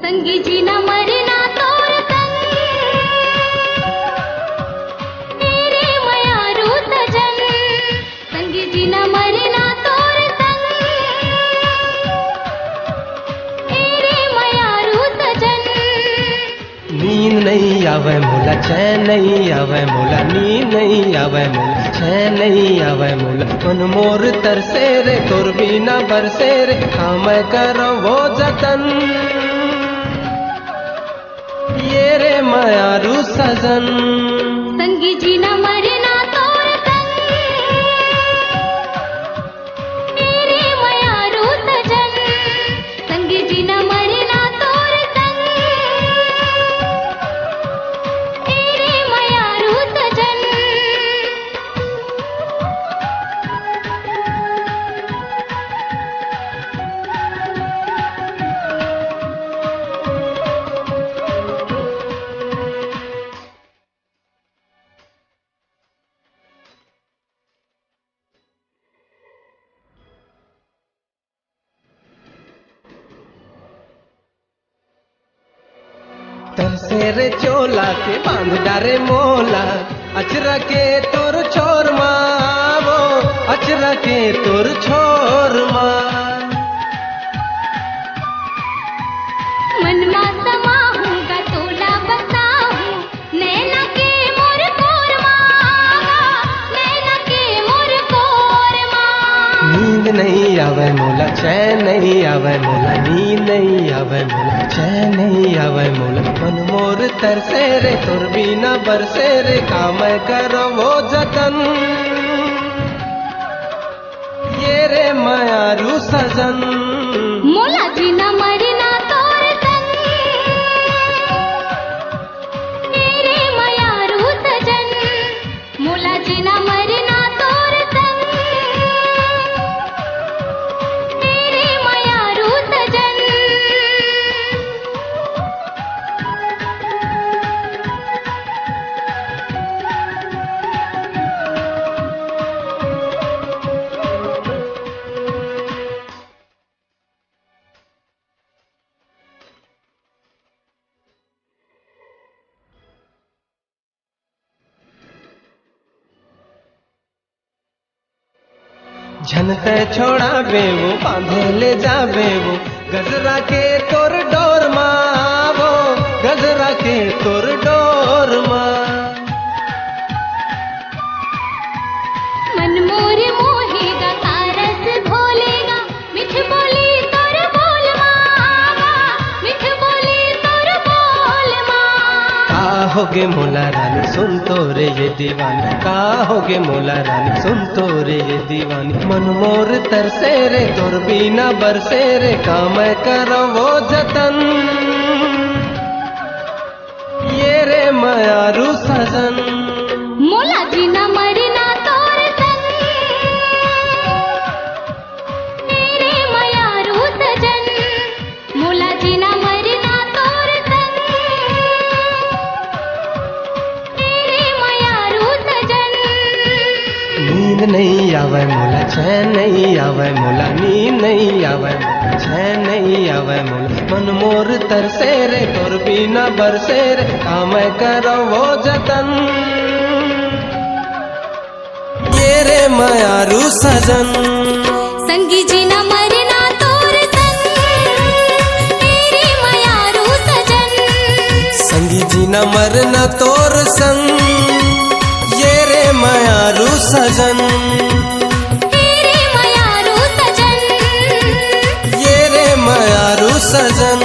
संगी जी न मरना तोर संग मेरे मयारू सजन। संगी जी न मरना तोर संग मेरे मयारू सजन। नींद नहीं आवे मोला, चैन नहीं आवे मोला, नींद नहीं आवे मोला, चैन नहीं आवे मोला। मन मोर तरसे रे तोर बिना बरसे रे, काम करो वो जतन ये रे मयारू सजन। संगी जी न मरना तोर संग मेरे मयारू सजन। संगी जी न मरना तोर संग मेरे मयारू सजन। तरसे रे चोला के बांध डारे मोला, अचरा के तोर छोर मावो, अचरा के तोर छोर माँ। मन मा समाहूँगा तोला बताऊँ, नैना के मोर कोर मावा, नैना के मोर कोर माँ। नींद नहीं आवे मोला, चैन नहीं आवे मोला, नींद नहीं आवे मोला, चैन नहीं आवे मोला। मन मोर तरसे रे तोर बिना बरसे रे, काम करो वो जतन ये रे मयारू सजन। मोला जी न मरना तोर संग मेरे मयारू सजन। मोला जी न मरना तोर संग मेरे मयारू सजन। झनते छोड़ा बेवो बांधे ले जाबे वो, गजरा के तोर डोर मावो, गजरा के तोर डोर माँ। मन मोर मोहेगा सारस घोलेगा, मिठ बोली तोर बोल मावा, मिठ बोली तोर बोल माँ। का होगे मोला रानी सुन तो रे ये दीवानी, का होगे मोला रानी सुन तो रे ये दीवानी। मन मोर तरसे रे तोर बिना बरसे रे, काम करो वो जतन ये रे मयारू सजन। मोला जी न मरना तोर संग मेरे मयारू सजन। मोला जी न मरना तोर संग मेरे मयारू सजन। नींद नहीं आवे मोला, चैन नहीं आवे मोला, नींद नहीं आवे मोला, चैन नहीं आवे मोला। मन मोर तरसे रे तोर बिना बरसे रे, काम करो वो जतन ये रे मयारू सजन। संगी जी न मरना तोर संग मेरे मयारू सजन। संगी जी न मरना तोर संग ये रे मयारू सजन। मेरे मयारू सजन। ये रे मयारू सजन।